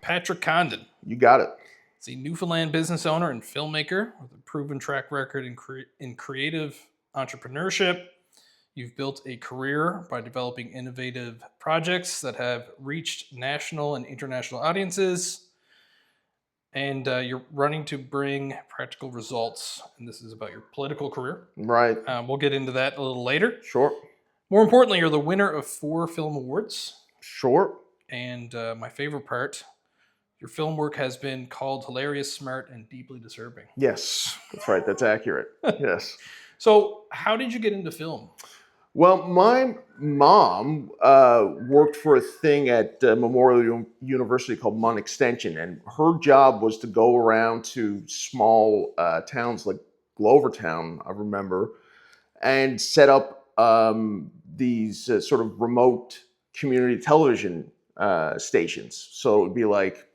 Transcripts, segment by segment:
Patrick Condon. You got it. He's a Newfoundland business owner and filmmaker with a proven track record in creative entrepreneurship. You've built a career by developing innovative projects that have reached national and international audiences. And you're running to bring practical results. And this is about your political career. Right. We'll get into that a little later. Sure. More importantly, you're the winner of 4 film awards. Sure. And my favorite part, your film work has been called hilarious, smart, and deeply disturbing. Yes, that's right. That's accurate. Yes. So how did you get into film? Well, my mom worked for a thing at Memorial University called Mantle Extension, and her job was to go around to small towns like Glovertown, I remember, and set up these sort of remote community television stations. So it would be like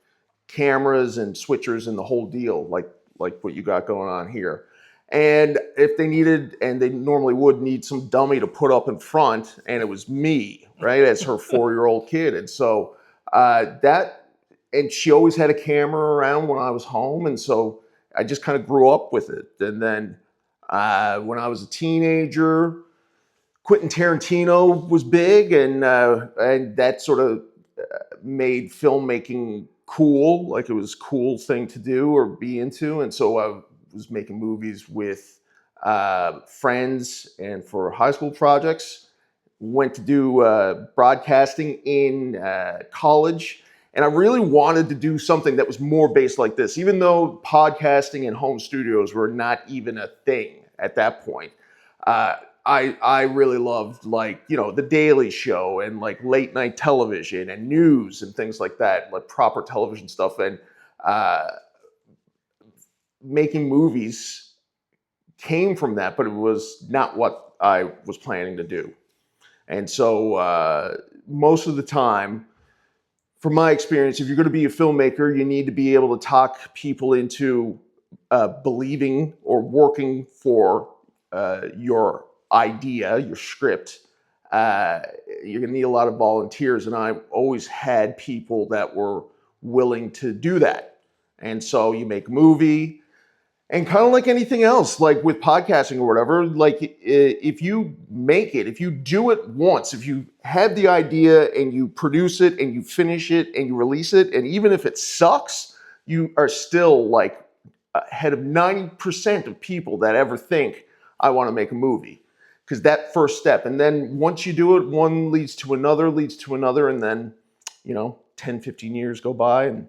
cameras and switchers and the whole deal, like what you got going on here. And if they needed, and they normally would need some dummy to put up in front, and it was me, right, as her 4-year-old kid. And so and she always had a camera around when I was home, and so I just kind of grew up with it. And then when I was a teenager, Quentin Tarantino was big, and that sort of made filmmaking cool, like it was a cool thing to do or be into. And so I was making movies with friends and for high school projects. Went to do broadcasting in college. And I really wanted to do something that was more based like this, even though podcasting and home studios were not even a thing at that point. I really loved, like, you know, The Daily Show and like late night television and news and things like that, like proper television stuff. And making movies came from that, but it was not what I was planning to do. And so most of the time, from my experience, if you're going to be a filmmaker, you need to be able to talk people into believing or working for your idea, your script. You're going to need a lot of volunteers, and I always had people that were willing to do that. And so you make a movie, and kind of like anything else, like with podcasting or whatever, like if you make it, if you do it once, if you have the idea and you produce it and you finish it and you release it, and even if it sucks, you are still like ahead of 90% of people that ever think, I want to make a movie. Because that first step, and then once you do it, one leads to another, and then, 10, 15 years go by, and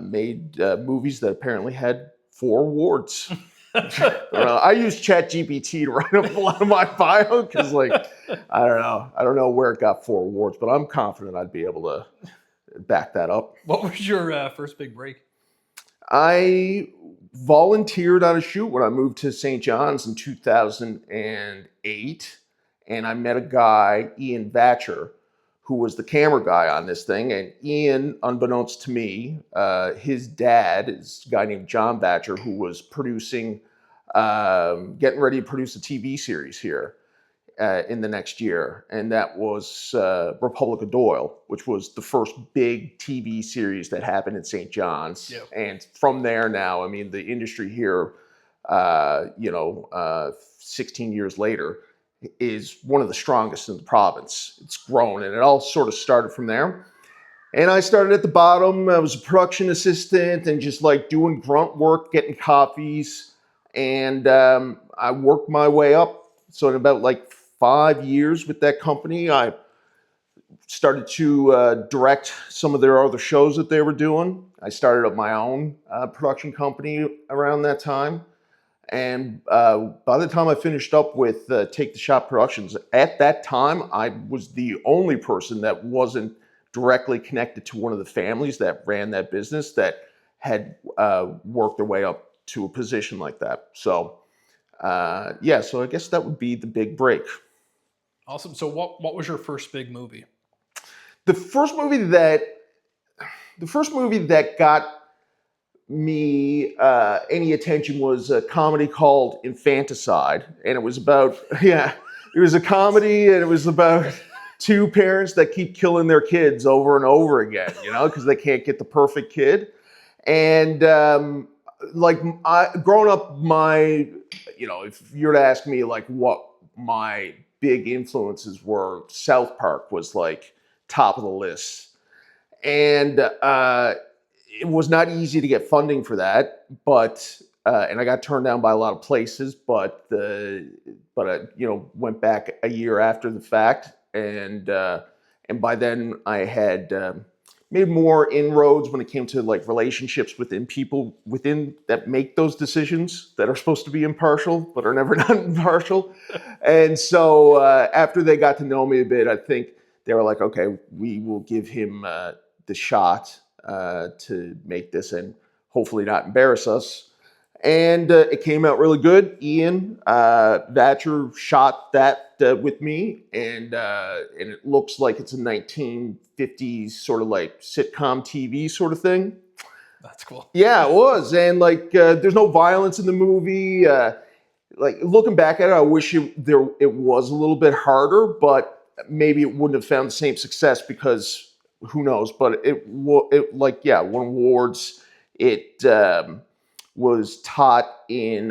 made movies that apparently had 4 awards. I use ChatGPT to write up a lot of my bio, because I don't know where it got 4 awards, but I'm confident I'd be able to back that up. What was your first big break? I volunteered on a shoot when I moved to St. John's in 2008, and I met a guy, 𝐬𝐮𝐬𝐫𝐞, who was the camera guy on this thing. And Ian, unbeknownst to me, his dad is a guy named 𝐬𝐮𝐬𝐫𝐞, who was getting ready to produce a TV series here in the next year. And that was Republic of Doyle, which was the first big TV series that happened in St. John's. Yep. And from there now, I mean, the industry here, 16 years later, is one of the strongest in the province. It's grown, and it all sort of started from there. And I started at the bottom. I was a production assistant and just like doing grunt work, getting coffees. And I worked my way up. So in about like 5 years with that company, I started to direct some of their other shows that they were doing. I started up my own production company around that time. And by the time I finished up with Take the Shot Productions, at that time, I was the only person that wasn't directly connected to one of the families that ran that business that had worked their way up to a position like that. So, so I guess that would be the big break. Awesome. So what was your first big movie? The first movie that got me any attention was a comedy called Infanticide, and it was about it was a comedy, and it was about two parents that keep killing their kids over and over again, you know, because they can't get the perfect kid. And growing up, if you were to ask me like what my big influences were, South Park was like top of the list. And it was not easy to get funding for that, but and I got turned down by a lot of places, but went back a year after the fact, and by then I had made more inroads when it came to like relationships within people within that make those decisions that are supposed to be impartial but are never not impartial. And so after they got to know me a bit, I think they were like, okay, we will give him the shot to make this and hopefully not embarrass us. And it came out really good. Ian Vatcher shot that with me, and it looks like it's a 1950s sort of like sitcom TV sort of thing. That's cool. Yeah, it was. And like, there's no violence in the movie. Like looking back at it, I wish it was a little bit harder, but maybe it wouldn't have found the same success because who knows? But it won awards. It was taught in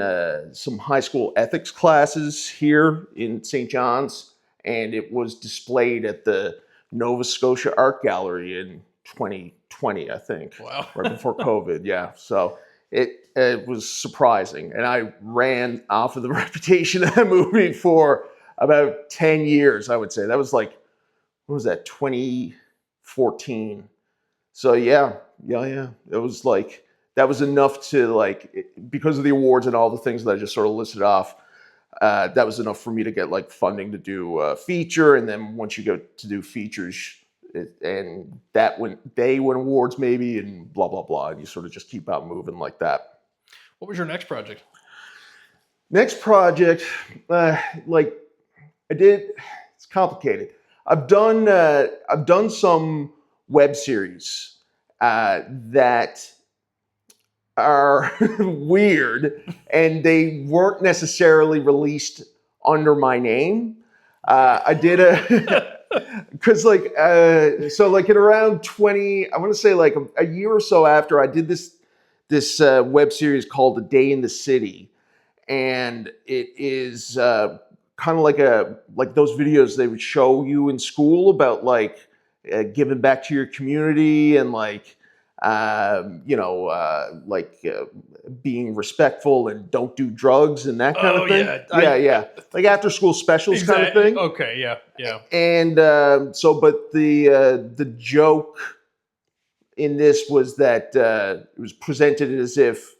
some high school ethics classes here in St. John's, and it was displayed at the Nova Scotia Art Gallery in 2020, I think. Wow. Right before COVID, yeah. So it was surprising, and I ran off of the reputation of that movie for about 10 years, I would say. That was like, what was that, 2014. So yeah. It was like, that was enough to like, because of the awards and all the things that I just sort of listed off, that was enough for me to get like funding to do a feature. And then once you go to do features, and that when they win awards maybe, and blah, blah, blah. And you sort of just keep out moving like that. What was your next project? Next project, it's complicated. I've done some web series that are weird, and they weren't necessarily released under my name. I did because in around 20, I want to say like a year or so after, I did this web series called A Day in the City, and it is kind of like those videos they would show you in school about like giving back to your community and like being respectful and don't do drugs and that kind of thing. Yeah. Like after school specials kind of thing. Okay, yeah. And but the joke in this was that it was presented as if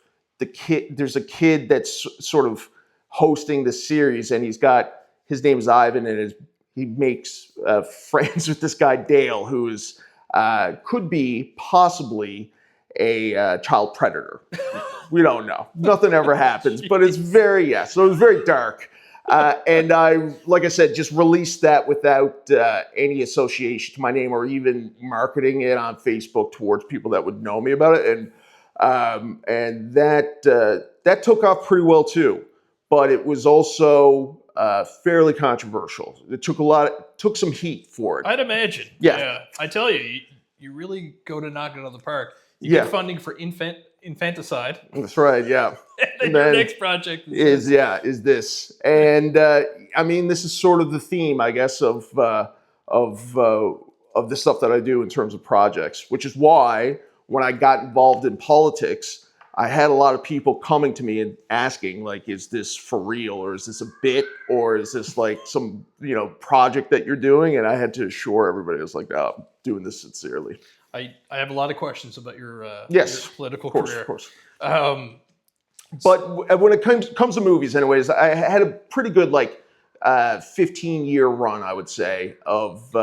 there's a kid that's sort of hosting the series, and his name is Ivan, and he makes friends with this guy Dale, who is could be possibly a child predator. We don't know. Nothing ever happens, but it's so it was very dark. And I, like I said, just released that without any association to my name or even marketing it on Facebook towards people that would know me about it. And that took off pretty well too, but it was also fairly controversial. It took some heat for it. I'd imagine. Yeah. I tell you, you really go to knock it out of the park. You get funding for infanticide. That's right. Yeah. And then your next project is this. And I mean, this is sort of the theme, I guess, of the stuff that I do in terms of projects, which is why when I got involved in politics, I had a lot of people coming to me and asking, like, is this for real, or is this a bit, or is this like some, project that you're doing? And I had to assure everybody, I was like, no, I'm doing this sincerely. I have a lot of questions about your political career. Of course. But when it comes to movies, anyways, I had a pretty good 15-year run, I would say, of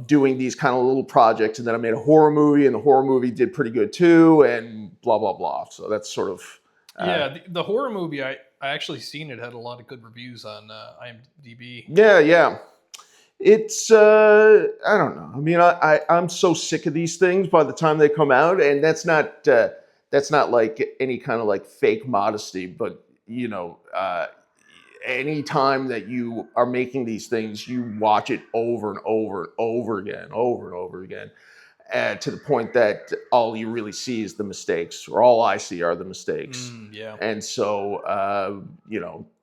doing these kind of little projects, and then I made a horror movie, and the horror movie did pretty good too, and blah blah blah. So that's sort of the horror movie. I actually seen it had a lot of good reviews on IMDb. Yeah. It's I don't know. I mean, I'm so sick of these things by the time they come out, and that's not like any kind of like fake modesty, but any time that you are making these things, you watch it over and over and over again, to the point that all you really see is the mistakes, or all I see are the mistakes. Yeah. And so,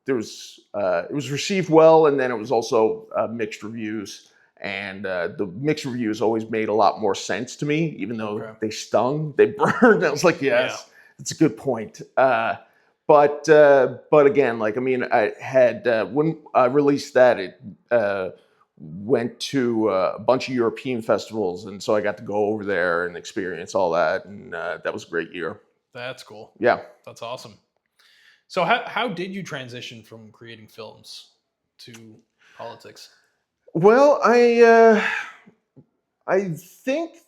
there was it was received well, and then it was also mixed reviews. And the mixed reviews always made a lot more sense to me, even though they stung, they burned. I was like, yes, that's a good point. But again, like, I mean, I had when I released that, it went to a bunch of European festivals, and so I got to go over there and experience all that, and that was a great year. That's cool. Yeah, that's awesome. So how did you transition from creating films to politics? Well, I think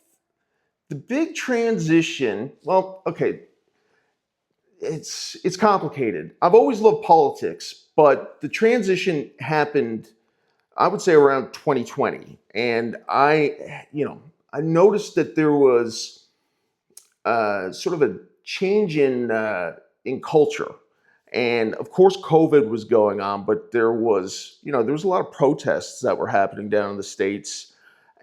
the big transition. Well, okay, it's complicated. I've always loved politics, but the transition happened, I would say, around 2020, and I noticed that there was sort of a change in culture. And of course, COVID was going on, but there was a lot of protests that were happening down in the States,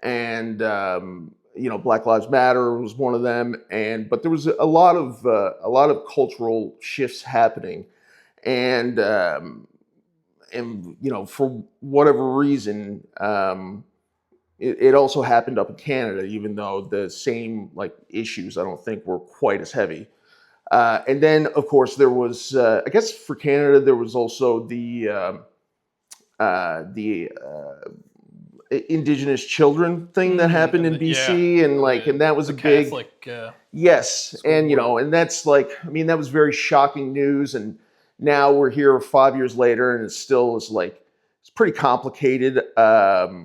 and Black Lives Matter was one of them. But there was a lot of cultural shifts happening, and for whatever reason, it also happened up in Canada, even though the same issues I don't think were quite as heavy. And then, of course, there was, I guess for Canada, there was also the Indigenous children thing that happened in BC, and that was a big Catholic, yes, and and that's that was very shocking news. And now we're here 5 years later, and it still is it's pretty complicated, but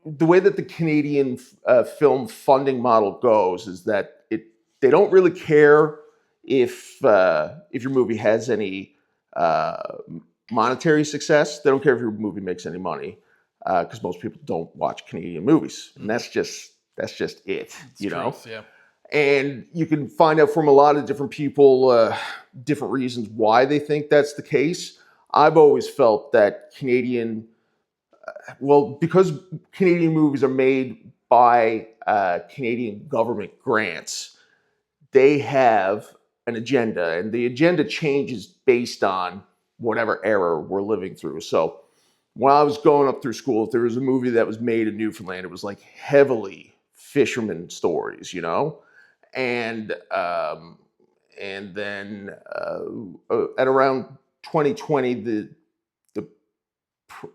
the way that the Canadian film funding model goes is that they don't really care if your movie has any monetary success. They don't care if your movie makes any money, because most people don't watch Canadian movies, and that's just it, Truth, yeah. And you can find out from a lot of different people different reasons why they think that's the case. I've always felt that because Canadian movies are made by Canadian government grants, they have an agenda, and the agenda changes based on whatever era we're living through. So when I was going up through school, if there was a movie that was made in Newfoundland, it was heavily fisherman stories, and then at around 2020,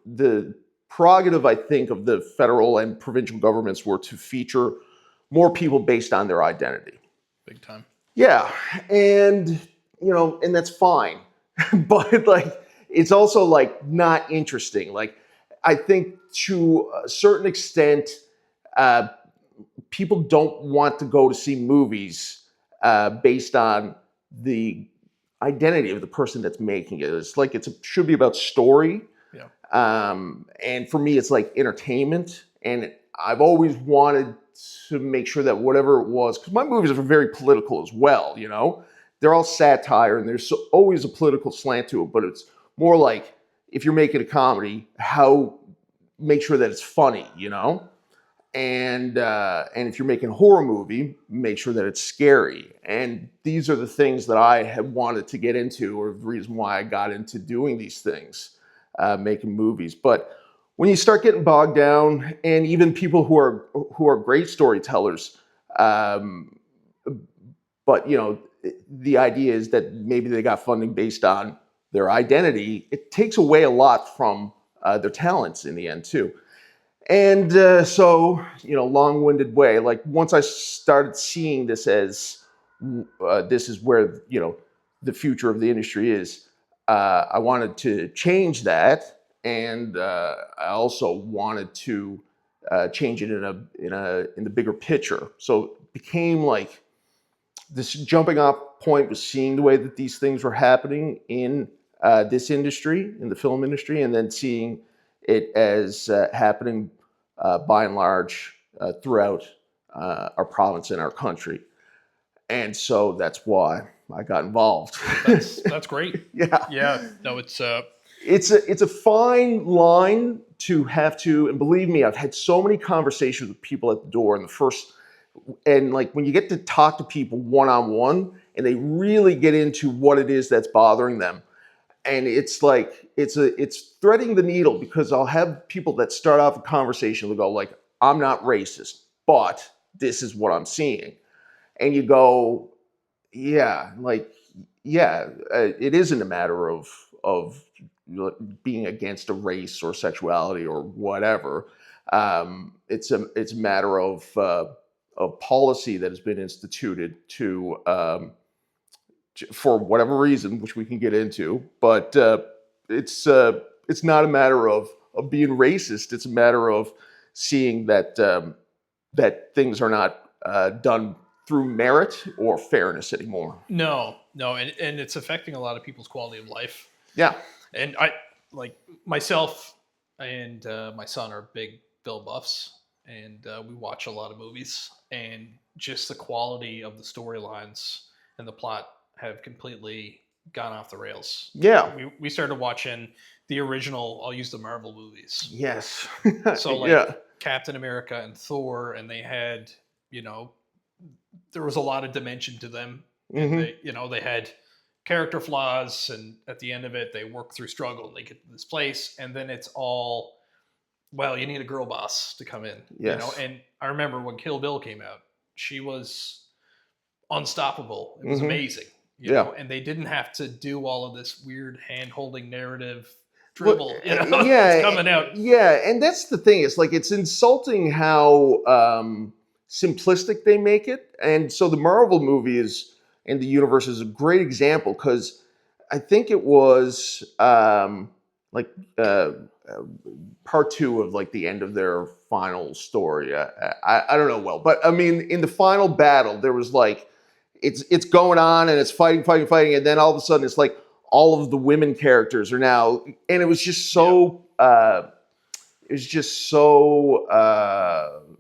the prerogative, I think, of the federal and provincial governments were to feature more people based on their identity. Big time. Yeah, and and that's fine, but it's also not interesting. I think to a certain extent, people don't want to go to see movies based on the identity of the person that's making it. It's it should be about story. Yeah. And for me, it's entertainment. And I've always wanted to make sure that whatever it was, because my movies are very political as well, they're all satire, and there's always a political slant to it, but it's more if you're making a comedy, make sure that it's funny, and if you're making a horror movie, make sure that it's scary. And these are the things that I have wanted to get into, or the reason why I got into doing these things. Making movies. But when you start getting bogged down, and even people who are great storytellers, but the idea is that maybe they got funding based on their identity, it takes away a lot from their talents in the end too. And so long-winded way, once I started seeing this as this is where the future of the industry is, I wanted to change that, and I also wanted to change it in the bigger picture. So it became this jumping off point was seeing the way that these things were happening in this industry, in the film industry, and then seeing it as happening by and large throughout our province and our country. And so that's why I got involved. That's great. Yeah. Yeah. No, it's It's a fine line to have to, and believe me, I've had so many conversations with people at the door in the first, and like when you get to talk to people one-on-one and they really get into what it is that's bothering them. And it's like, it's threading the needle, because I'll have people that start off a conversation, they'll go like, I'm not racist, but this is what I'm seeing. And you go, yeah, like, yeah, it isn't a matter of being against a race or sexuality or whatever. It's a matter of policy that has been instituted to for whatever reason, which we can get into. But it's not a matter of being racist. It's a matter of seeing that that things are not done through merit or fairness anymore. no, and it's affecting a lot of people's quality of life. Yeah. And I, like, myself and my son are big film buffs, and we watch a lot of movies, and just the quality of the storylines and the plot have completely gone off the rails. Yeah. We started watching the original, I'll use the Marvel movies. Yes. So like yeah. Captain America and Thor, and they had, you know, there was a lot of dimension to them. Mhm. They, you know, they had character flaws, and at the end of it, they work through struggle and they get to this place, and then it's all, well, you need a girl boss to come in. Yes. You know, and I remember when Kill Bill came out, she was unstoppable. It was Mhm. amazing. You Yeah. know, and they didn't have to do all of this weird hand-holding narrative Well, dribble. You know, yeah, it's coming out. yeah, and that's the thing. It's like, it's insulting how simplistic they make it, and so the Marvel movies and the universe is a great example, because I think it was like part two of like the end of their final story. I don't know well, but I mean, in the final battle, there was like, it's going on and it's fighting, and then all of a sudden it's like all of the women characters are now, and it was just so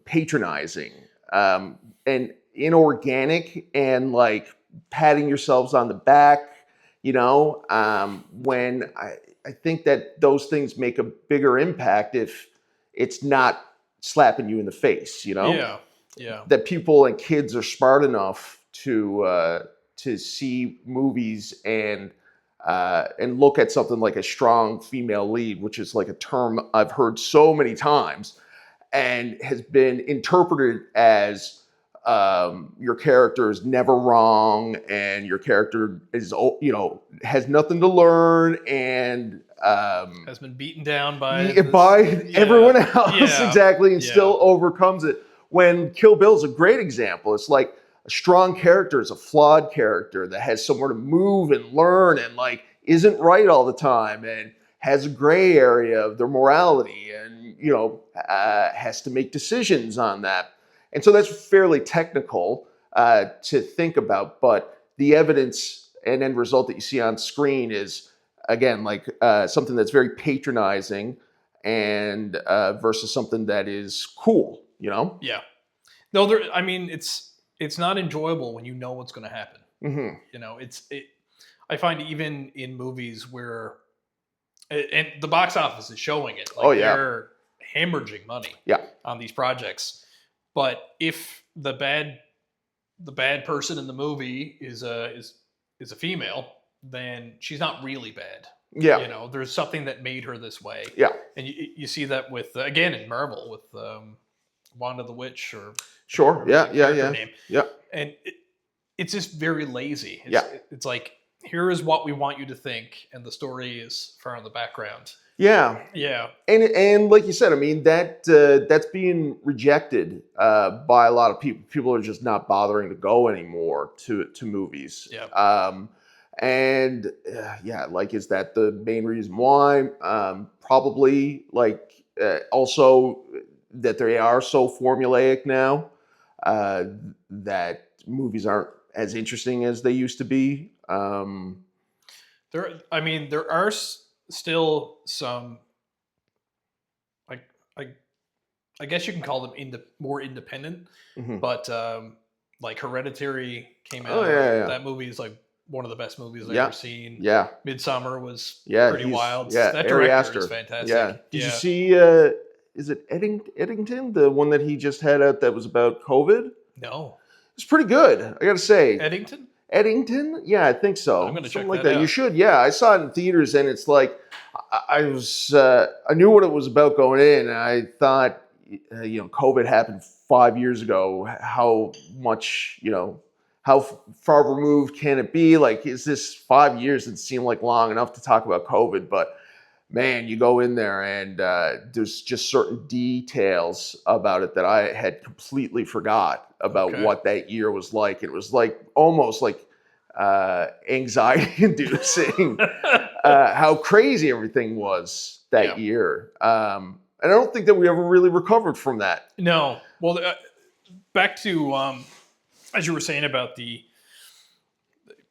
patronizing and inorganic, and like patting yourselves on the back, you know, when I think that those things make a bigger impact if it's not slapping you in the face, you know? Yeah, yeah. That people and kids are smart enough to see movies and look at something like a strong female lead, which is like a term I've heard so many times, and has been interpreted as your character is never wrong, and your character is, you know, has nothing to learn, and Has been beaten down by everyone else. Yeah. Exactly, and Yeah. still overcomes it. When Kill Bill is a great example. It's like a strong character is a flawed character that has somewhere to move and learn, and like isn't right all the time, and has a gray area of their morality, and you know, has to make decisions on that. And so that's fairly technical to think about, but the evidence and end result that you see on screen is, again, like something that's very patronizing, and versus something that is cool, you know? Yeah. No, there. I mean, it's not enjoyable when you know what's going to happen. Mm-hmm. You know, I find even in movies where, and the box office is showing it. Like, Oh, yeah. They're hemorrhaging money. Yeah. On these projects, but if the bad person in the movie is a female, then she's not really bad. Yeah. You know, there's something that made her this way. Yeah. And you see that with again in Marvel with Wanda the Witch, or Sure. Yeah. her Yeah. character Yeah. name. Yeah. And it's just very lazy. Yeah. It's like, here is what we want you to think, and the story is far in the background. Yeah. Yeah. And like you said, I mean, that's being rejected by a lot of people. People are just not bothering to go anymore to movies. Yeah. And yeah, like, is that the main reason why? Probably, like, also that they are so formulaic now that movies aren't as interesting as they used to be. There are still some, like, I guess you can call them more independent, Mhm. but like Hereditary came out. Oh, yeah. That movie is like one of the best movies I've Yeah. ever seen. Yeah. Midsummer was Yeah. pretty wild. Yeah. That Ari director is Aster. fantastic. Yeah. Did you Yeah. see, is it Eddington? The one that he just had out that was about COVID? No. It's pretty good, I got to say. Eddington? Eddington? Yeah, I think so. I'm gonna check Something like that that. You out. should. Yeah, I saw it in theaters, and it's like I knew what it was about going in. And I thought, COVID happened 5 years ago. How much, how far removed can it be? Like, is this 5 years? It seemed like long enough to talk about COVID, but man, you go in there and there's just certain details about it that I had completely forgot about Okay. what that year was like. It was like almost like anxiety inducing how crazy everything was that year. And I don't think that we ever really recovered from that. No. Well, back to, as you were saying about the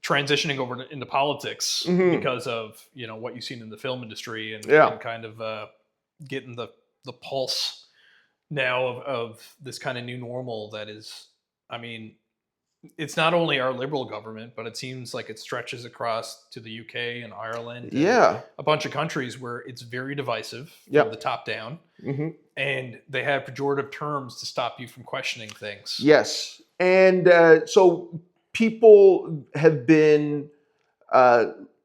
transitioning over into politics because of, what you've seen in the film industry and kind of getting the pulse now of this kind of new normal that is, I mean, it's not only our liberal government, but it seems like it stretches across to the UK and Ireland and a bunch of countries where it's very divisive from the top down. And they have pejorative terms to stop you from questioning things. Yes. And so people have been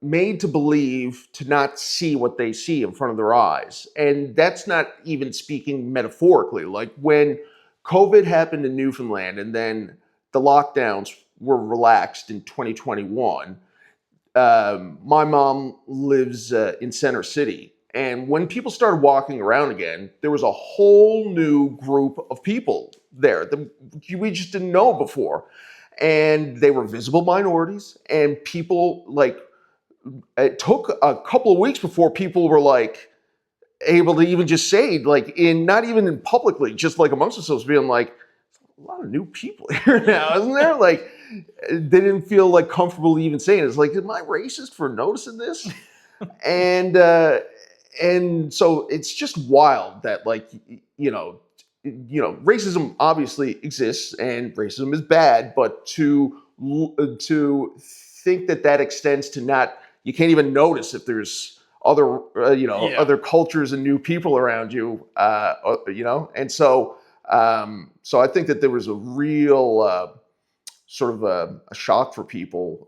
made to believe to not see what they see in front of their eyes. And that's not even speaking metaphorically. Like when COVID happened in Newfoundland and then the lockdowns were relaxed in 2021, my mom lives in Center City. And when people started walking around again, there was a whole new group of people there that we just didn't know before. And they were visible minorities, and people it took a couple of weeks before people were able to even just say, not even in publicly, just amongst themselves, being like, a lot of new people here now, isn't there? They didn't feel comfortable even saying it. It's like, am I racist for noticing this? And so it's just wild that racism obviously exists and racism is bad, but to think that extends to you can't even notice if there's other other cultures and new people around you, and so I think that there was a real sort of a shock for people,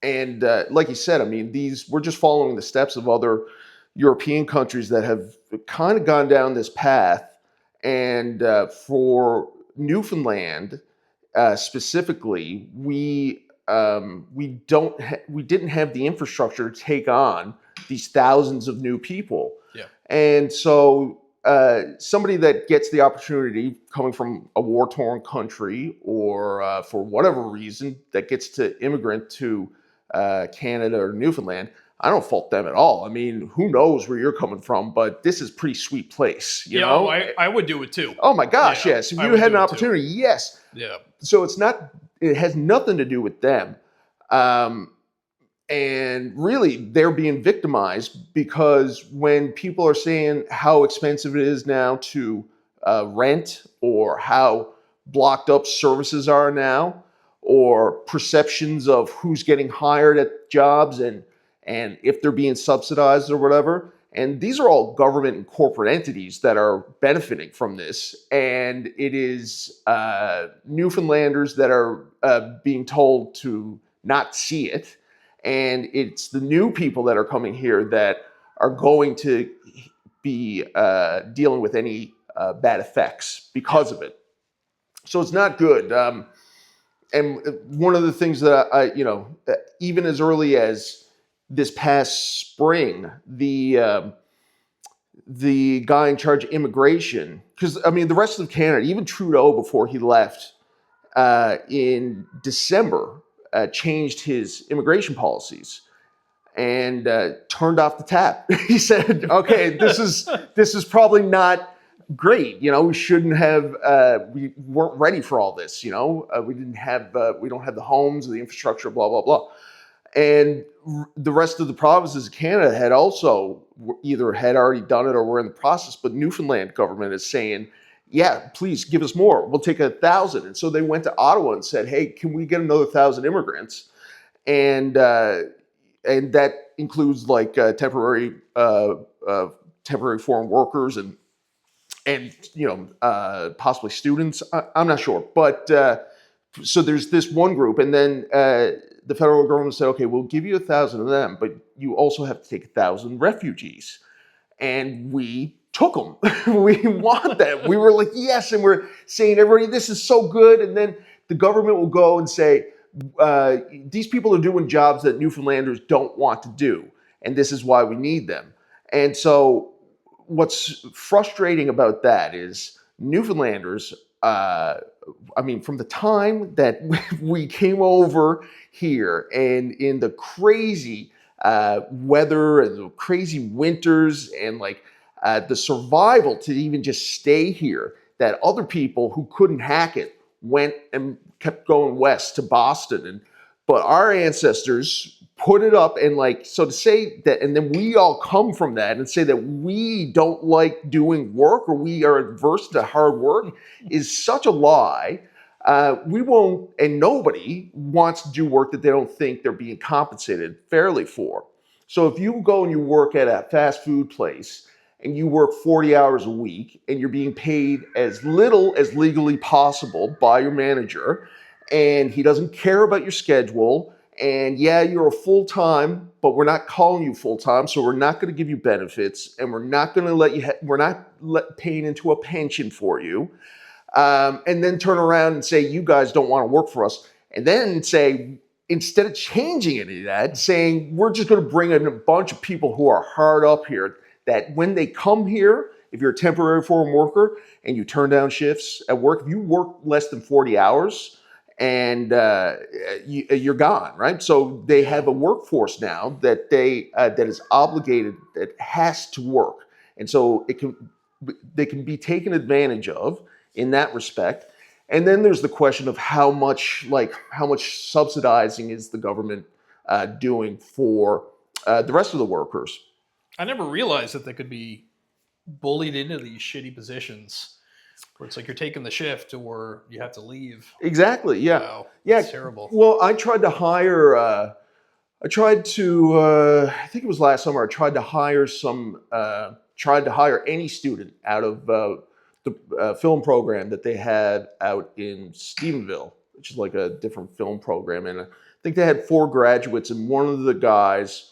and like you said, I mean, we're just following the steps of other European countries that have kind of gone down this path. And for Newfoundland specifically, we didn't have the infrastructure to take on these thousands of new people. Yeah. And so somebody that gets the opportunity coming from a war-torn country or for whatever reason that gets to immigrant to Canada or Newfoundland, I don't fault them at all. I mean, who knows where you're coming from, but this is a pretty sweet place, you know? I would do it too. Oh my gosh, yes. If you had an opportunity, yes. Yeah. So it has nothing to do with them. And really, they're being victimized because when people are saying how expensive it is now to rent or how blocked up services are now or perceptions of who's getting hired at jobs and if they're being subsidized or whatever. And these are all government and corporate entities that are benefiting from this. And it is Newfoundlanders that are being told to not see it. And it's the new people that are coming here that are going to be dealing with any bad effects because of it. So it's not good. And one of the things that I even as early as this past spring, the guy in charge of immigration, because I mean the rest of Canada, even Trudeau before he left in December, changed his immigration policies and turned off the tap. He said, "Okay, this is probably not great. We shouldn't have. We weren't ready for all this. We don't have the homes, the infrastructure, blah blah blah." And the rest of the provinces of Canada had also either had already done it or were in the process. But Newfoundland government is saying, yeah, please give us more. We'll take 1,000. And so they went to Ottawa and said, hey, can we get another 1,000 immigrants? and that includes like temporary foreign workers and possibly students. I'm not sure, but so there's this one group, and then the federal government said, okay, we'll give you 1,000 of them, but you also have to take 1,000 refugees, and we took them. We want them. We were like, yes, and we're saying, everybody, this is so good, and then the government will go and say, these people are doing jobs that Newfoundlanders don't want to do, and this is why we need them. And so what's frustrating about that is Newfoundlanders, from the time that we came over here and in the crazy weather and the crazy winters and like the survival to even just stay here, that other people who couldn't hack it went and kept going west to Boston. But our ancestors put it up, and like, so to say that, and then we all come from that and say that we don't like doing work or we are adverse to hard work is such a lie. We won't, and nobody wants to do work that they don't think they're being compensated fairly for. So if you go and you work at a fast food place and you work 40 hours a week and you're being paid as little as legally possible by your manager, and he doesn't care about your schedule, and yeah, you're a full-time, but we're not calling you full-time, so we're not going to give you benefits, and we're not going to let you, we're not paying into a pension for you, and then turn around and say, you guys don't want to work for us, and then say, instead of changing any of that, saying, we're just going to bring in a bunch of people who are hard up here, that when they come here, if you're a temporary foreign worker and you turn down shifts at work, if you work less than 40 hours, and you're gone, right? So they have a workforce now that that is obligated, that has to work, and so they can be taken advantage of in that respect. And then there's the question of how much subsidizing is the government doing for the rest of the workers. I never realized that they could be bullied into these shitty positions where it's like you're taking the shift or you have to leave. Exactly. Yeah. Wow. Yeah. That's terrible. Well, I tried to hire. I think it was last summer. I tried to hire any student out of the film program that they had out in Stephenville, which is like a different film program, and I think they had 4 graduates, and one of the guys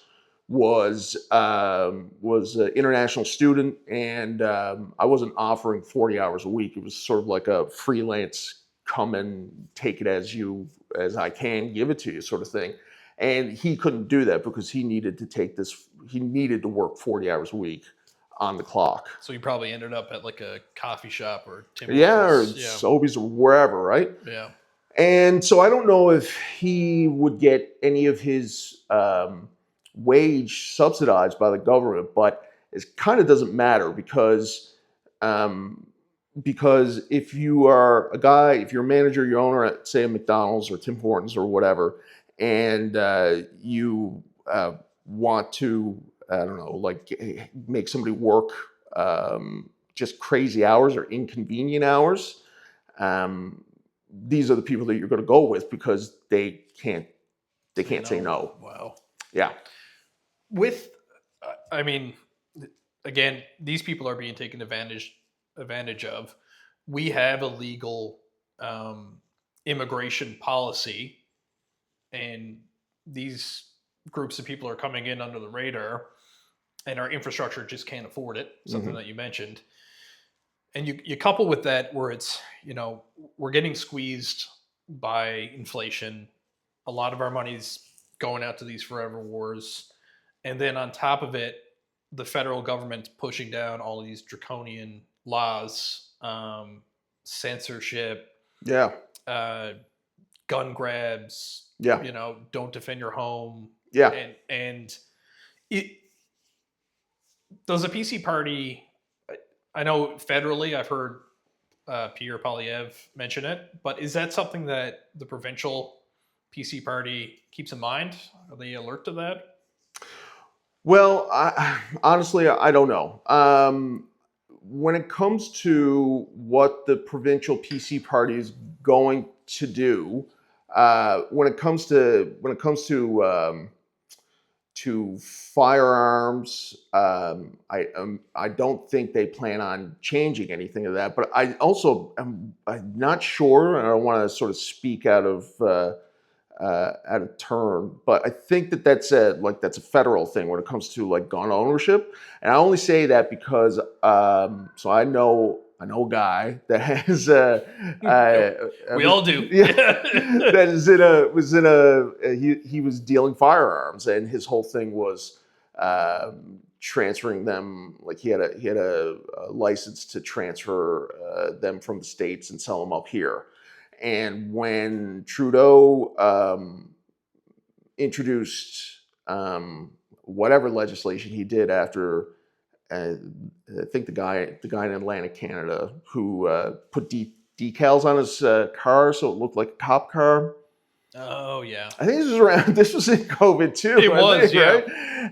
was an international student, and I wasn't offering 40 hours a week. It was sort of like a freelance, come and take it as I can, give it to you sort of thing. And he couldn't do that because he needed to work 40 hours a week on the clock. So you probably ended up at like a coffee shop or Tim Hortons, or Sobeys or wherever, right? Yeah. And so I don't know if he would get any of his wage subsidized by the government, but it kind of doesn't matter because if you are a guy, if you're a manager, your owner at, say, a McDonald's or Tim Hortons or whatever, and you want to, I don't know, like make somebody work just crazy hours or inconvenient hours, these are the people that you're going to go with because they can't say no. Wow. Yeah. Again, these people are being taken advantage of. We have a legal immigration policy, and these groups of people are coming in under the radar, and our infrastructure just can't afford it, something that you mentioned. And you couple with that where it's, we're getting squeezed by inflation. A lot of our money's going out to these forever wars. And then on top of it, the federal government's pushing down all these draconian laws, censorship, gun grabs, don't defend your home. Yeah. And does the PC party, I know federally I've heard Pierre Poilievre mention it, but is that something that the provincial PC party keeps in mind? Are they alert to that? Well, honestly, I don't know. When it comes to what the provincial PC party is going to do, when it comes to firearms, I don't think they plan on changing anything of that. But I also I'm not sure, and I don't want to sort of speak out of turn, but I think that's a federal thing when it comes to like gun ownership. And I only say that because so I know a guy that has We all do. yeah, that he was dealing firearms, and his whole thing was transferring them. Like he had a license to transfer them from the States and sell them up here. And when Trudeau introduced whatever legislation he did after, I think the guy in Atlantic, Canada, who put decals on his car so it looked like a cop car. Oh yeah. I think this was around. This was in COVID too. It was, yeah. Right?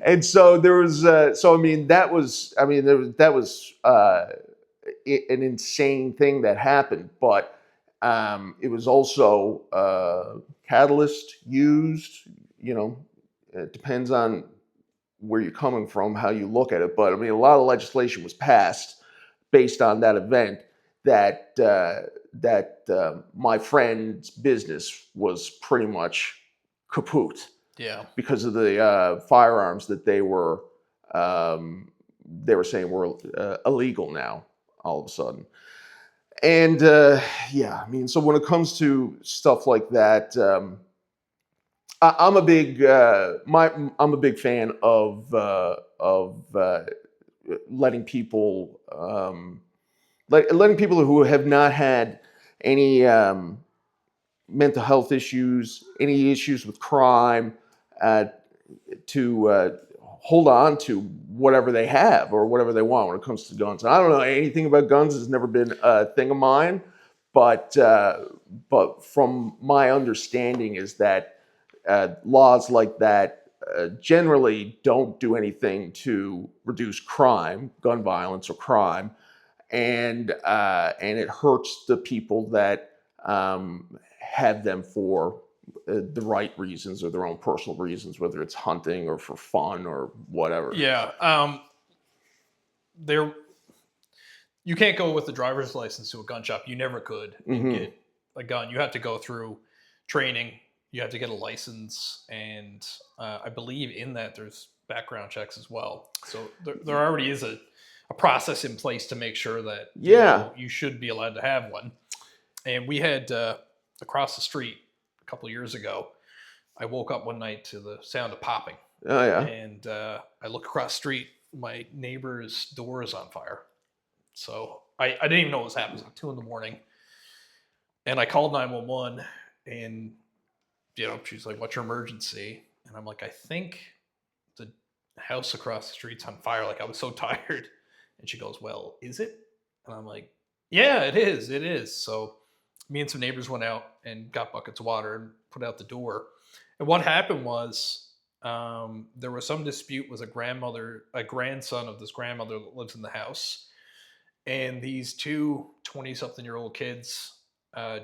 And so there was. So I mean, that was. I mean, that was an insane thing that happened, but. It was also catalyst used. You know, it depends on where you're coming from, how you look at it. But I mean, a lot of legislation was passed based on that event. That my friend's business was pretty much kaput. Yeah. Because of the firearms that they were saying were illegal now all of a sudden. And yeah, I mean, so when it comes to stuff like that, I'm a big I'm a big fan of letting people letting people who have not had any mental health issues, any issues with crime, to hold on to whatever they have or whatever they want when it comes to guns. And I don't know anything about guns; it's never been a thing of mine. But from my understanding is that laws like that generally don't do anything to reduce crime, gun violence, or crime, and it hurts the people that have them for the right reasons or their own personal reasons, whether it's hunting or for fun or whatever. Yeah. You can't go with a driver's license to a gun shop. You never could get a gun. You have to go through training. You have to get a license, and I believe in that there's background checks as well. So there already is a process in place to make sure that you should be allowed to have one. And we had across the street a couple of years ago, I woke up one night to the sound of popping. Oh yeah. And I look across the street, my neighbor's door is on fire. So I didn't even know what was happening. It was like 2 a.m. And I called 911, and she's like, "What's your emergency?" And I'm like, "I think the house across the street's on fire." Like, I was so tired. And she goes, "Well, is it?" And I'm like, "Yeah, it is. It is." So me and some neighbors went out and got buckets of water and put out the door. And what happened was there was some dispute with a grandson of this grandmother that lives in the house. And these two 20-something-year-old kids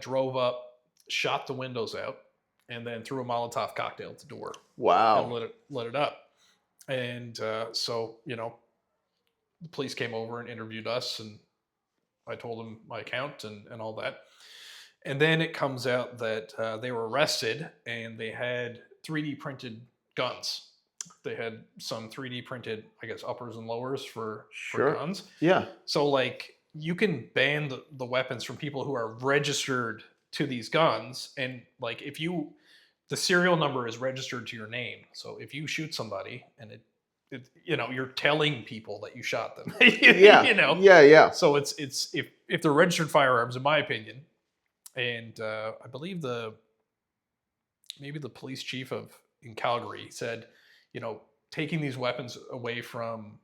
drove up, shot the windows out, and then threw a Molotov cocktail at the door. Wow. And lit it up. And so, the police came over and interviewed us, and I told them my account and all that. And then it comes out that they were arrested, and they had 3D printed guns. They had some 3D printed, I guess, uppers and lowers for guns. Yeah. So, like, you can ban the weapons from people who are registered to these guns. And, like, the serial number is registered to your name. So if you shoot somebody and you're telling people that you shot them. Yeah. Yeah. So it's if they're registered firearms, in my opinion, and I believe maybe the police chief in Calgary said, taking these weapons away from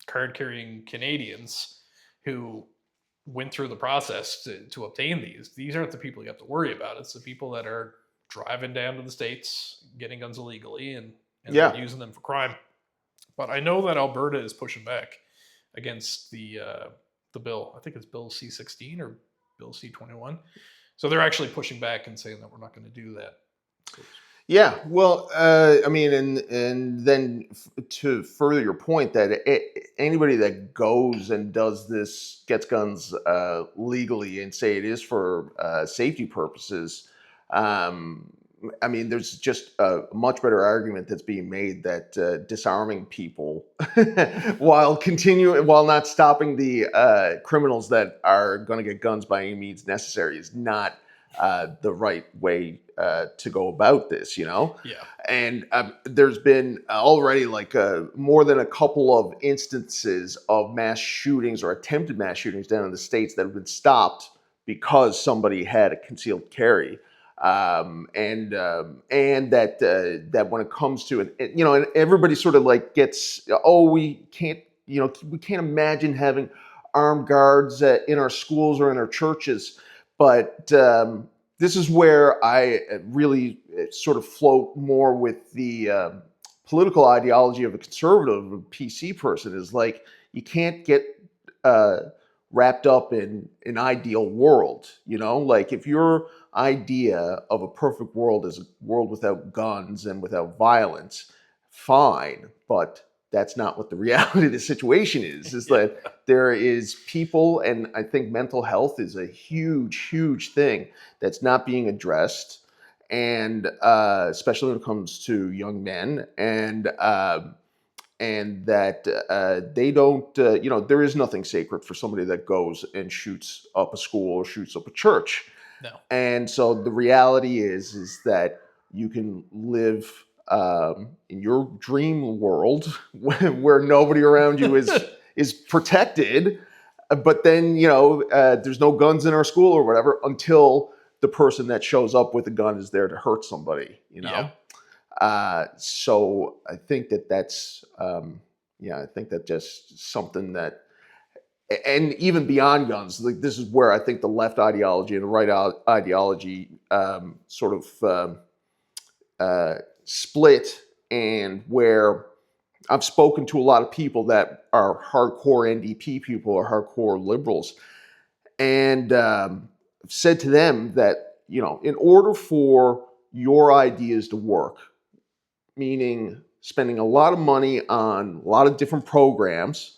card-carrying Canadians who went through the process to obtain these aren't the people you have to worry about. It's the people that are driving down to the States, getting guns illegally, and using them for crime. But I know that Alberta is pushing back against the bill. I think it's Bill C-16 or Bill C-21. So they're actually pushing back and saying that we're not going to do that. Yeah, well, I mean, and then to further your point, that anybody that goes and does this, gets guns legally, and say it is for safety purposes, I mean, there's just a much better argument that's being made that disarming people while not stopping the criminals that are going to get guns by any means necessary is not the right way to go about this, you know? Yeah. And there's been already like more than a couple of instances of mass shootings or attempted mass shootings down in the States that have been stopped because somebody had a concealed carry. And that when it comes to it, you know, and everybody sort of like gets, oh, we can't imagine having armed guards in our schools or in our churches. But this is where I really sort of float more with the political ideology of a conservative, a PC person, is like, you can't get wrapped up in an ideal world, you know? Like, if your idea of a perfect world is a world without guns and without violence, fine, but that's not what the reality of the situation is that there is people, and I think mental health is a huge thing that's not being addressed, and especially when it comes to young men, and that they don't, you know, there is nothing sacred for somebody that goes and shoots up a school or shoots up a church. No. And so the reality is that you can live in your dream world where nobody around you is protected, but then, you know, there's no guns in our school or whatever until the person that shows up with a gun is there to hurt somebody, you know? Yeah. So I think that's, I think that just something that, and even beyond guns, like, this is where I think the left ideology and the right ideology sort of split, and where I've spoken to a lot of people that are hardcore NDP people or hardcore liberals, and said to them that, you know, in order for your ideas to work, meaning spending a lot of money on a lot of different programs,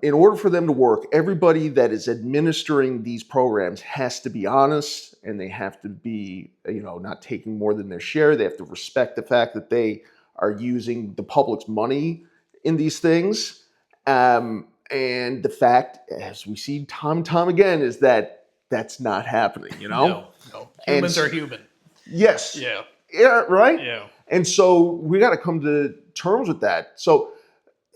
in order for them to work, everybody that is administering these programs has to be honest, and they have to be, you know, not taking more than their share. They have to respect the fact that they are using the public's money in these things. And the fact, as we see time and time again, is that that's not happening, you know? No. Humans are human. Yes. Yeah. Yeah, right? Yeah. And so we got to come to terms with that. So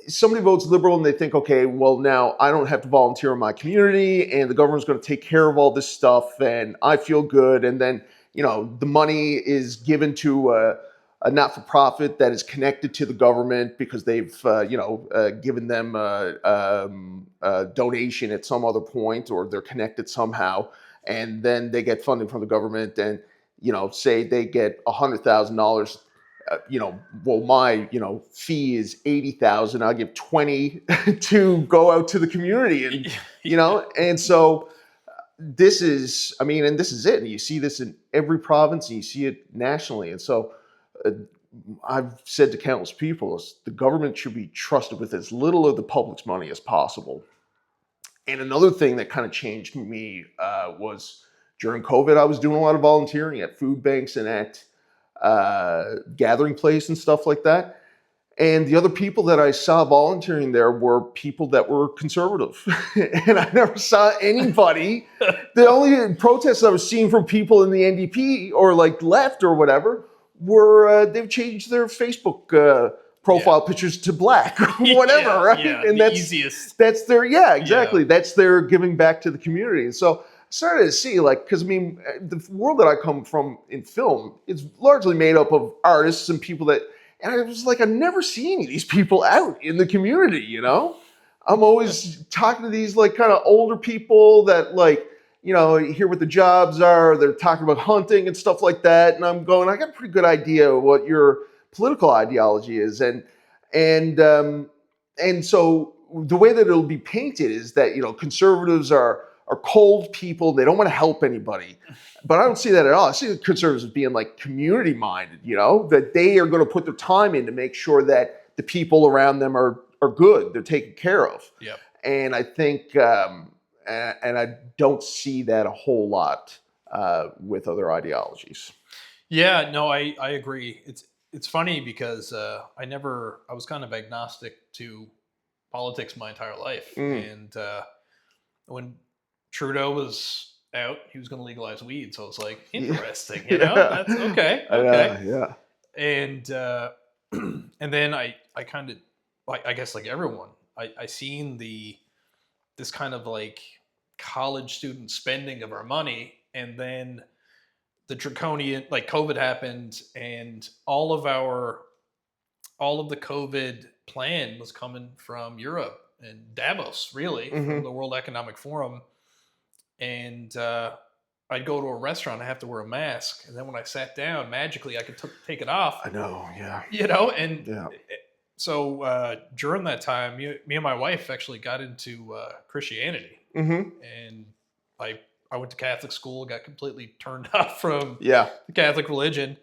somebody votes liberal and they think, okay, well, now I don't have to volunteer in my community and the government's going to take care of all this stuff and I feel good. And then, you know, the money is given to a not-for-profit that is connected to the government because they've, given them a donation at some other point, or they're connected somehow. And then they get funding from the government, and, you know, say they get $100,000. Well, my, fee is 80,000. I'll give 20 to go out to the community, and, you know, and so this is, I mean, and this is it. And you see this in every province, and you see it nationally. And so I've said to countless people, the government should be trusted with as little of the public's money as possible. And another thing that kind of changed me was during COVID, I was doing a lot of volunteering at food banks and at gathering place and stuff like that. And the other people that I saw volunteering there were people that were conservative. And I never saw anybody. The only protests I was seeing from people in the NDP or like left or whatever were they've changed their Facebook profile pictures to black or whatever, right? Yeah, and that's easiest. That's their, exactly. Yeah. That's their giving back to the community. And so I started to see, like, because I mean, the world that I come from in film is largely made up of artists and people that, and I was like, I've never seen any of these people out in the community, you know? I'm always talking to these like kind of older people that, like, you know, hear what the jobs are. They're talking about hunting and stuff like that. And I'm going, I got a pretty good idea of what your political ideology is. And so the way that it'll be painted is that, you know, conservatives are cold people. They don't want to help anybody. But I don't see that at all. I see the conservatives as being like community minded, that they are going to put their time in to make sure that the people around them are good. They're taken care of. Yep. And I think, and I don't see that a whole lot with other ideologies. Yeah, no, I agree. It's funny because I was kind of agnostic to politics my entire life. And when Trudeau was out, he was going to legalize weed. So it's like, interesting, that's okay. Okay. Yeah. And and then I kind of, I guess like everyone, I seen this kind of like college student spending of our money, and then the draconian, like COVID happened, and all of the COVID plan was coming from Europe and Davos, really, from the World Economic Forum. And I'd go to a restaurant, I have to wear a mask, and then when I sat down, magically I could take it off. I know, yeah. And yeah. So during that time, me and my wife actually got into Christianity, and I went to Catholic school, got completely turned off from the Catholic religion.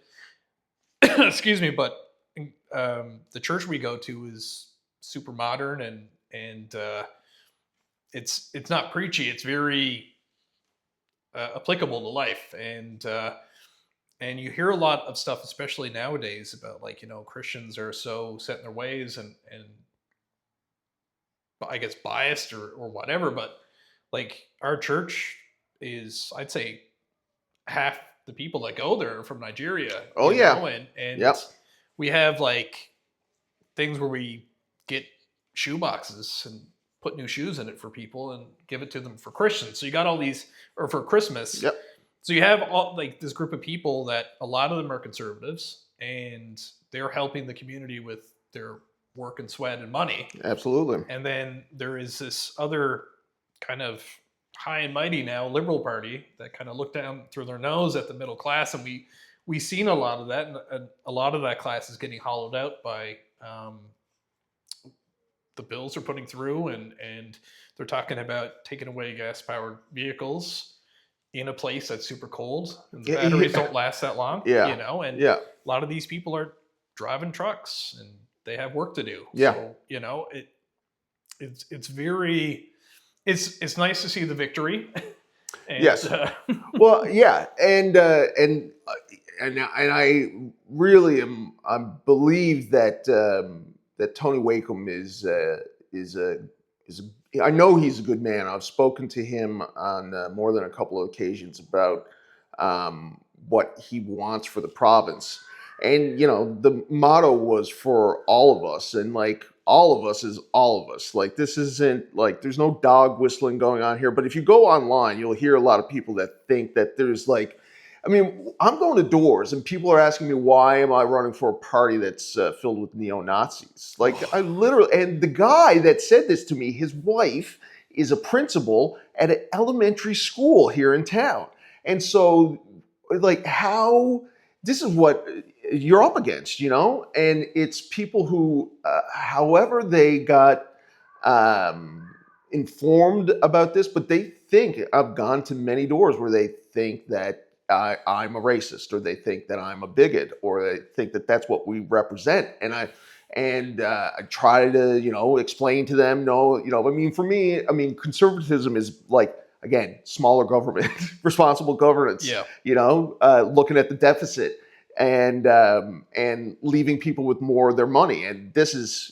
Excuse me, but the church we go to is super modern, and it's not preachy. It's very applicable to life, and you hear a lot of stuff, especially nowadays, about like Christians are so set in their ways and I guess biased or whatever. But like our church is, I'd say, half the people that go there are from Nigeria. Oh yeah, and we have like things where we get shoe boxes and put new shoes in it for people and give it to them for Christians. So you got all these, or for Christmas. Yep. So you have all like this group of people that a lot of them are conservatives, and they're helping the community with their work and sweat and money. Absolutely. And then there is this other kind of high and mighty now liberal party that kind of look down through their nose at the middle class, and we've seen a lot of that, and a lot of that class is getting hollowed out by the bills they're putting through, and they're talking about taking away gas-powered vehicles in a place that's super cold, and the batteries don't last that long. And a lot of these people are driving trucks and they have work to do. So it's very, it's nice to see the victory. And, yes. Well, yeah, and I really I believe that that Tony Wakeham is I know he's a good man. I've spoken to him on more than a couple of occasions about what he wants for the province. And, the motto was for all of us. And like, all of us is all of us. Like, this isn't like, there's no dog whistling going on here. But if you go online, you'll hear a lot of people that think that there's like, I'm going to doors and people are asking me, why am I running for a party that's filled with neo-Nazis? Like, I literally, and the guy that said this to me, his wife is a principal at an elementary school here in town. And so, like, this is what you're up against, and it's people who, however they got informed about this, but they think, I've gone to many doors where they think that I'm a racist, or they think that I'm a bigot, or they think that that's what we represent. And I try to, explain to them, no, for me, conservatism is like, again, smaller government, responsible governance, looking at the deficit and leaving people with more of their money. And this is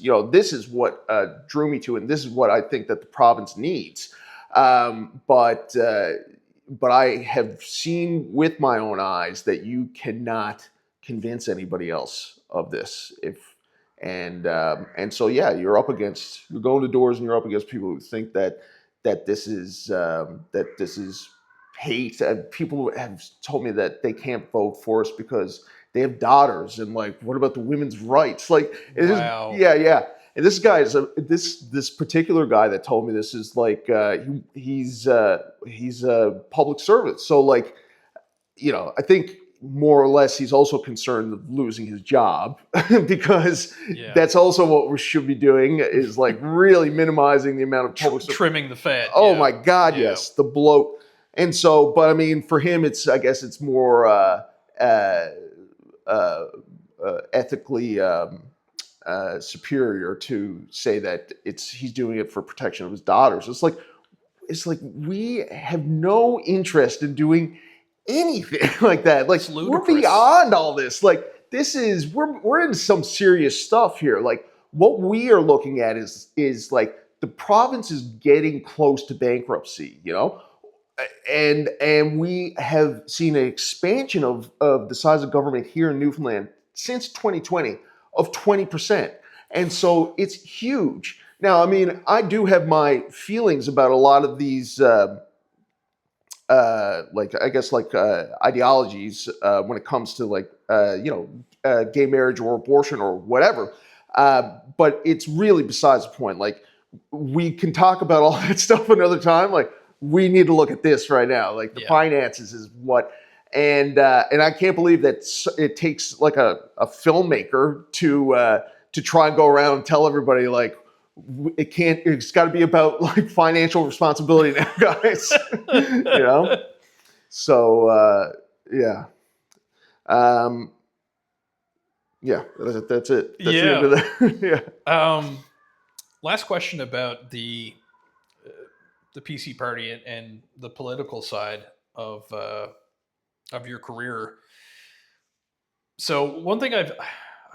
what drew me to it. And this is what I think that the province needs. But I have seen with my own eyes that you cannot convince anybody else of this. And so you're going to doors and you're up against people who think that this is hate. And people have told me that they can't vote for us because they have daughters, and like, what about the women's rights? Like, wow. And this guy is this particular guy that told me this is like he's a public servant. So like, I think more or less, he's also concerned of losing his job because Yeah. that's also what we should be doing, is like really minimizing the amount of public trimming the fat. Oh yeah. my God, Yeah. yes, the bloat. And so, but I mean, for him, I guess it's more ethically superior to say that he's doing it for protection of his daughters. It's like we have no interest in doing anything like that. Like, It's we're ludicrous. beyond all this. Like, we're in some serious stuff here. Like, what we are looking at is like the province is getting close to bankruptcy, you know? And we have seen an expansion of the size of government here in Newfoundland since 2020 of 20%. And so it's huge. Now, I mean, I do have my feelings about a lot of these, ideologies when it comes to gay marriage or abortion or whatever. But it's really besides the point. Like, we can talk about all that stuff another time. Like, we need to look at this right now. Like, the finances is what. And I can't believe that it takes like a filmmaker to try and go around and tell everybody, like, it's got to be about like financial responsibility now, guys. You know? So, yeah. That's it. That's the end of that. Yeah. Last question about the PC party and the political side of your career. So one thing I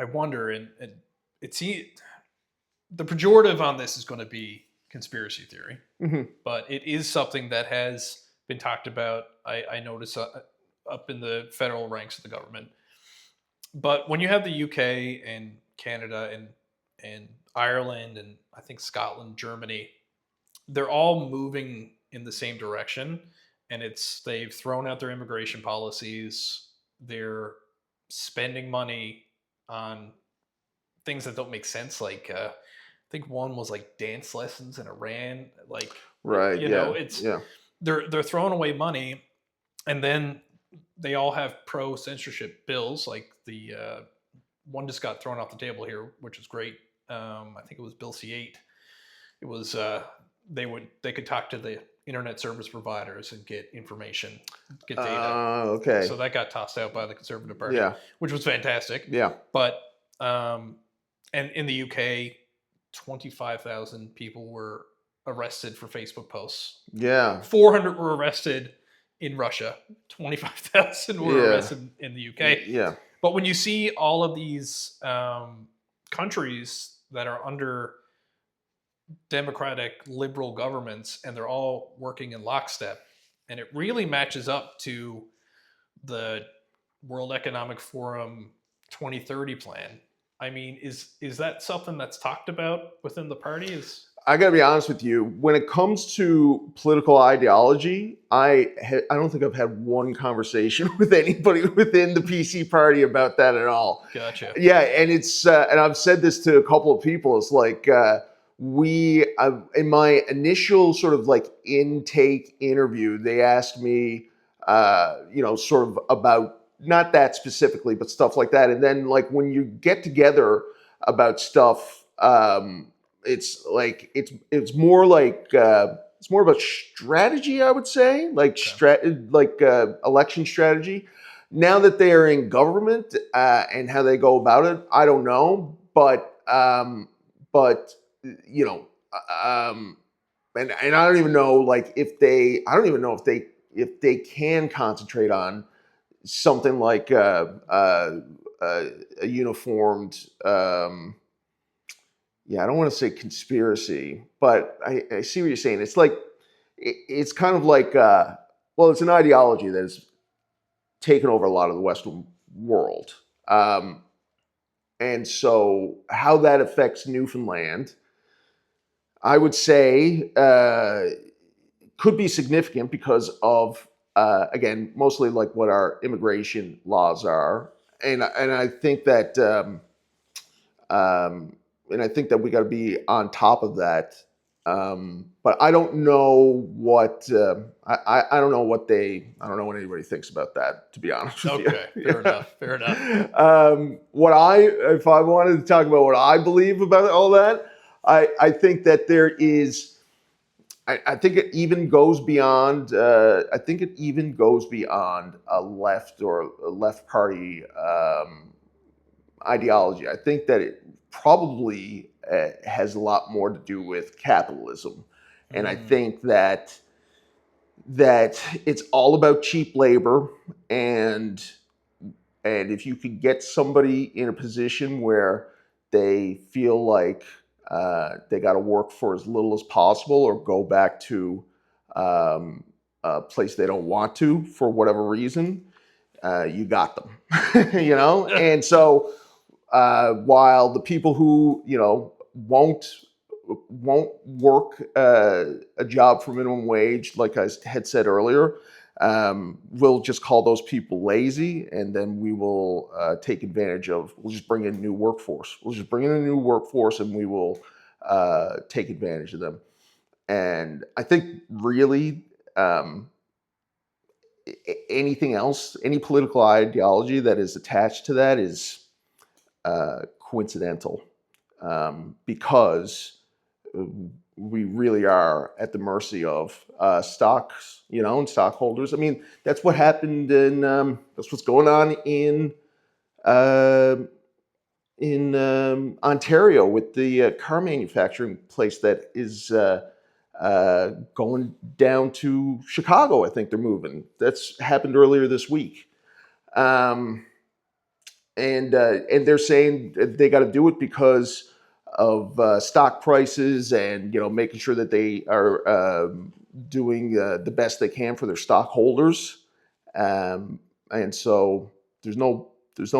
wonder, and it's the pejorative on this is going to be conspiracy theory, but it is something that has been talked about. I notice up in the federal ranks of the government. But when you have the UK and Canada and Ireland and I think Scotland, Germany, they're all moving in the same direction, and they've thrown out their immigration policies. They're spending money on things that don't make sense, like I think one was like dance lessons in Iran, like, right. They're throwing away money, and then they all have pro censorship bills. Like the one just got thrown off the table here, which is great. I think it was Bill C8. It was they could talk to the internet service providers and get information, get data. Okay. So that got tossed out by the Conservative Party, which was fantastic. Yeah. But and in the UK, 25,000 people were arrested for Facebook posts. Yeah. 400 were arrested in Russia. 25,000 were arrested in the UK. Yeah. But when you see all of these countries that are under democratic liberal governments, and they're all working in lockstep, and it really matches up to the World Economic Forum 2030 plan. I mean, is that something that's talked about within the party? I got to be honest with you. When it comes to political ideology, I don't think I've had one conversation with anybody within the PC party about that at all. Gotcha. Yeah, and it's and I've said this to a couple of people. It's like in my initial sort of like intake interview, they asked me, sort of about not that specifically, but stuff like that. And then like when you get together about stuff, it's like it's more like it's more about strategy, I would say, like election strategy. Now that they are in government and how they go about it, I don't know, but you know, and I don't even know like if they can concentrate on something like a uniformed. I don't want to say conspiracy, but I see what you're saying. It's like it's kind of like it's an ideology that has taken over a lot of the Western world, and so how that affects Newfoundland, I would say, could be significant because of again, mostly like what our immigration laws are, and I think that. And I think that we got to be on top of that But I don't know what I don't know what anybody thinks about that, to be honest with you. Okay, fair enough. Fair enough. If I wanted to talk about what I believe about all that, I think that there is. I think it even goes beyond. I think it even goes beyond a left or a left party ideology. I think that it probably has a lot more to do with capitalism, and I think that it's all about cheap labor, and if you could get somebody in a position where they feel like they got to work for as little as possible or go back to a place they don't want to for whatever reason, you got them, And so while the people who won't work a job for minimum wage, like I had said earlier, we'll just call those people lazy, and then we will take advantage of. We'll just bring in a new workforce. And we will take advantage of them. And I think really anything else, any political ideology that is attached to that is coincidental, because we really are at the mercy of stocks, and stockholders. I mean, that's what happened that's what's going on in Ontario with the car manufacturing place that is going down to Chicago. I think they're moving. That's happened earlier this week. And they're saying they got to do it because of stock prices and making sure that they are doing the best they can for their stockholders, and so there's no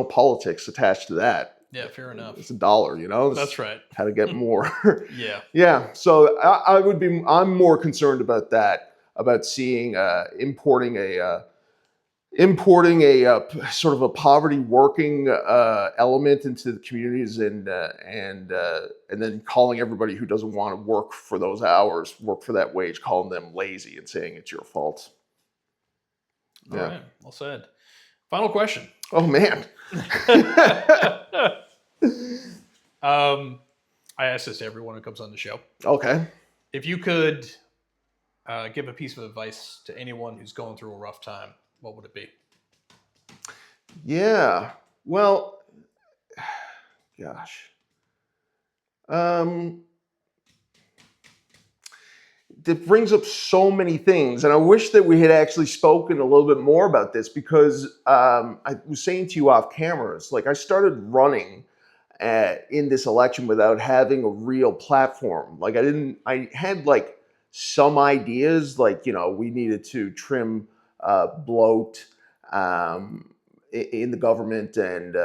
politics attached to that. Yeah, fair enough. It's a dollar, That's right. How to get more. Yeah. Yeah. So I'm more concerned about that, about seeing importing a sort of a poverty working element into the communities, and then calling everybody who doesn't want to work for those hours, work for that wage, calling them lazy and saying it's your fault. All right. Well said. Final question. Oh man. I ask this to everyone who comes on the show. Okay. If you could give a piece of advice to anyone who's going through a rough time, what would it be? Yeah. Well, gosh. That brings up so many things, and I wish that we had actually spoken a little bit more about this, because I was saying to you off camera, it's like I started running in this election without having a real platform. Like I had like some ideas, like, we needed to trim bloat in the government and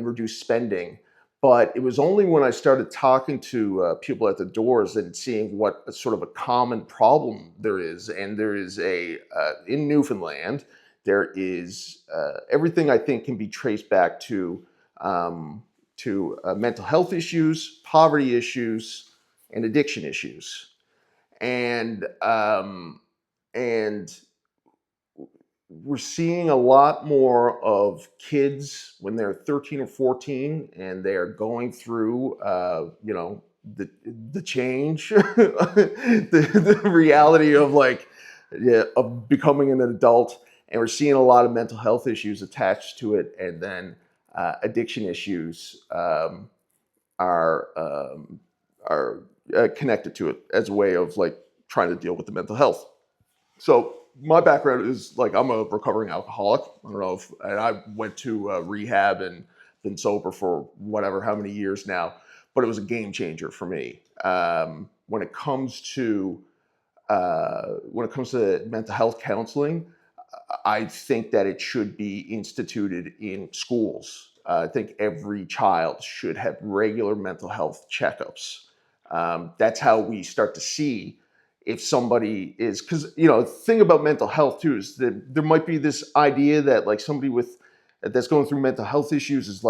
reduce spending. But it was only when I started talking to people at the doors and seeing what a sort of a common problem there is. And there is in Newfoundland, there is everything I think can be traced back to mental health issues, poverty issues, and addiction issues. And we're seeing a lot more of kids when they're 13 or 14 and they are going through, the change, the reality of of becoming an adult. And we're seeing a lot of mental health issues attached to it. And then addiction issues are connected to it as a way of trying to deal with the mental health. So my background is I'm a recovering alcoholic. And I went to rehab and been sober for how many years now, but it was a game changer for me. When it comes to mental health counseling, I think that it should be instituted in schools. I think every child should have regular mental health checkups. That's how we start to see if somebody is, because the thing about mental health too is that there might be this idea that somebody that's going through mental health issues is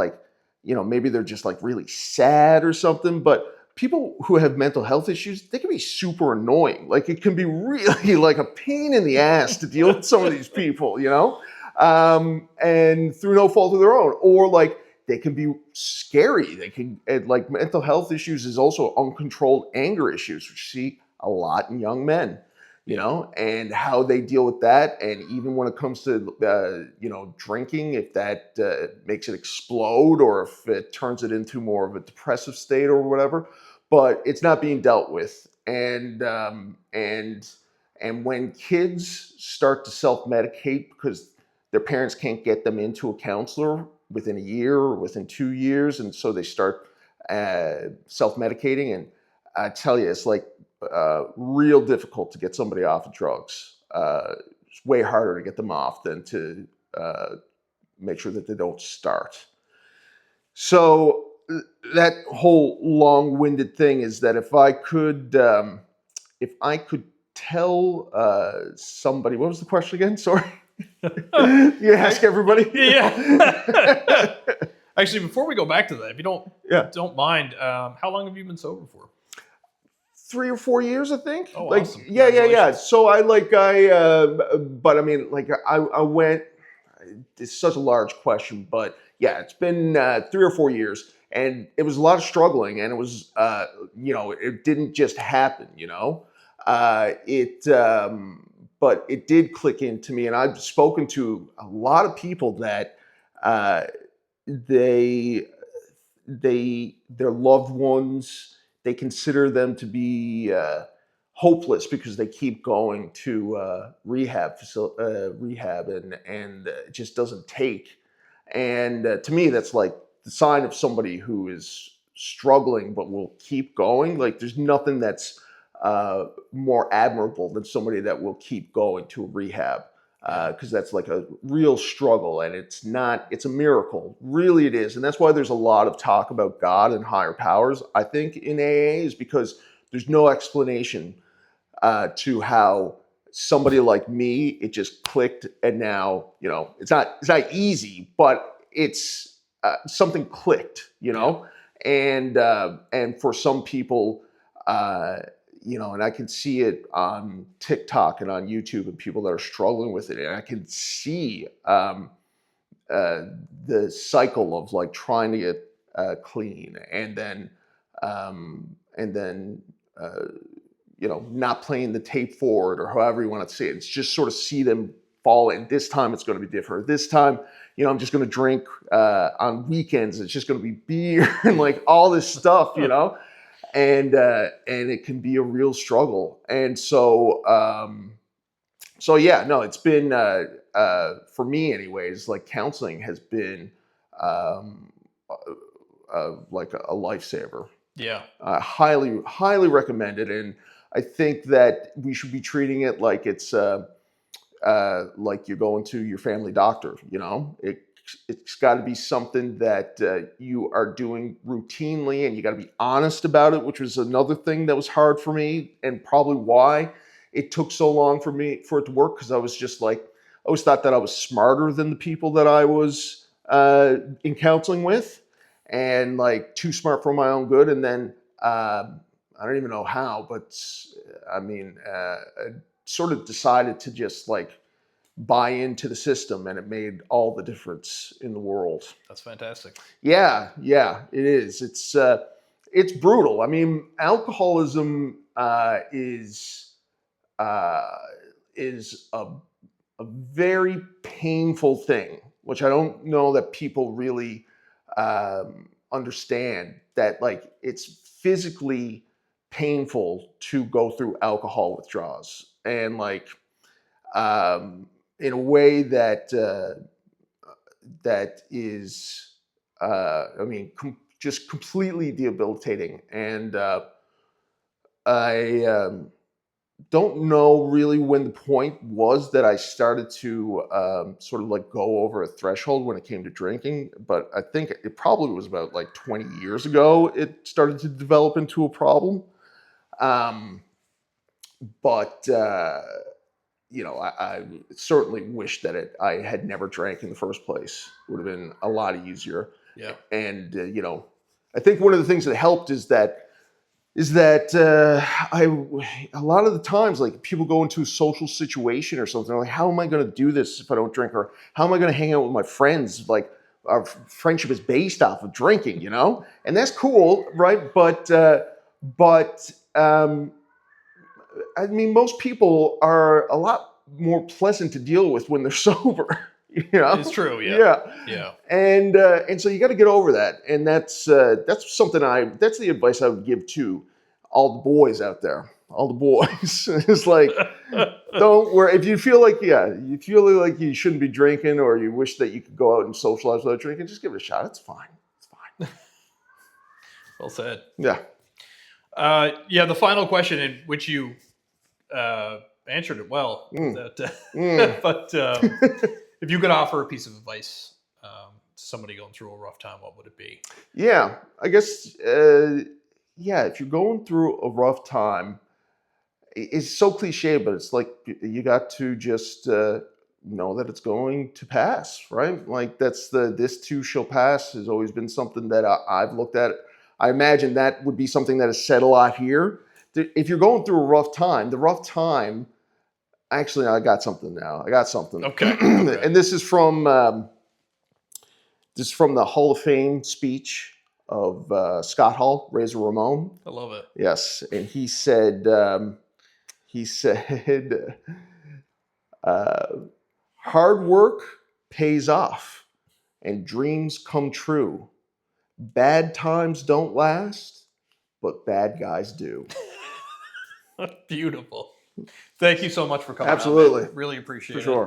maybe they're just really sad or something, but people who have mental health issues, they can be super annoying. Like it can be really like a pain in the ass to deal with some of these people, you know, and through no fault of their own, or like they can be scary. They can, and like mental health issues is also uncontrolled anger issues, which you see a lot in young men, you know, and how they deal with that. And even when it comes to, you know, drinking, if that makes it explode or if it turns it into more of a depressive state or whatever, but it's not being dealt with. And when kids start to self-medicate because their parents can't get them into a counselor within a year or within 2 years, and so they start self-medicating, and I tell you, it's like real difficult to get somebody off of drugs. It's way harder to get them off than to make sure that they don't start. So that whole long-winded thing is that if I could tell somebody, what was the question again? Sorry. You ask everybody. Yeah. Actually, before we go back to that, if you don't mind, how long have you been sober for? 3 or 4 years, I think. Oh, like, awesome. Yeah. So but I mean, like I went, it's such a large question, but yeah, it's been 3 or 4 years, and it was a lot of struggling, and it was, you know, it didn't just happen, you know, but it did click into me, and I've spoken to a lot of people that their loved ones, they consider them to be hopeless because they keep going to rehab and it just doesn't take. And to me, that's like the sign of somebody who is struggling but will keep going. Like there's nothing that's more admirable than somebody that will keep going to a rehab, because that's like a real struggle, and it's a miracle. Really it is. And that's why there's a lot of talk about God and higher powers, I think, in AA, is because there's no explanation to how somebody like me, it just clicked, and now, you know, it's not easy, but it's something clicked, you know. And for some people, you know, and I can see it on TikTok and on YouTube, and people that are struggling with it, and I can see the cycle of like trying to get clean, and then you know, not playing the tape forward, or however you want to say it. It's just sort of see them fall, and this time it's going to be different. This time, you know, I'm just going to drink on weekends. It's just going to be beer and like all this stuff, you know. And it can be a real struggle. And so yeah, no, it's been for me anyways, like counseling has been like a lifesaver. Yeah. Highly recommended. And I think that we should be treating it like it's like you're going to your family doctor, you know. It's got to be something that you are doing routinely, and you got to be honest about it, which was another thing that was hard for me, and probably why it took so long for it to work, because I was just like, I always thought that I was smarter than the people that I was in counseling with, and like too smart for my own good. And then I don't even know how, but I mean, I sort of decided to just like buy into the system, and it made all the difference in the world. That's fantastic. Yeah, it is. It's brutal. I mean, alcoholism is a very painful thing, which I don't know that people really understand, that like it's physically painful to go through alcohol withdrawals, and like in a way that is, I mean, just completely debilitating. And I don't know really when the point was that I started to sort of like go over a threshold when it came to drinking, but I think it probably was about like 20 years ago it started to develop into a problem. But you know, I certainly wish that I had never drank in the first place. It would have been a lot easier. Yeah. And, you know, I think one of the things that helped is that is that a lot of the times, like people go into a social situation or something, they're like, how am I going to do this if I don't drink? Or how am I going to hang out with my friends? Like our friendship is based off of drinking, you know? And that's cool, right? But I mean, most people are a lot more pleasant to deal with when they're sober. You know? It's true. Yeah. And so you got to get over that, and that's something that's the advice I would give to all the boys out there, all the boys. It's like, don't worry if you feel like you shouldn't be drinking, or you wish that you could go out and socialize without drinking. Just give it a shot. It's fine. It's fine. Well said. Yeah. The final question, in which you answered it well, but if you could offer a piece of advice to somebody going through a rough time, what would it be? Yeah, I guess, if you're going through a rough time, it's so cliche, but it's like you got to just know that it's going to pass, right? Like this too shall pass has always been something that I've looked at. I imagine that would be something that is said a lot here. If you're going through a rough time, actually, I got something now. I got something. Okay. And this is from the Hall of Fame speech of Scott Hall, 𝐸𝐮𝐬𝐫𝐸𝐻. I love it. Yes, and he said, hard work pays off, and dreams come true. Bad times don't last, but bad guys do. Beautiful. Thank you so much for coming. Absolutely. On, really appreciate it. For sure.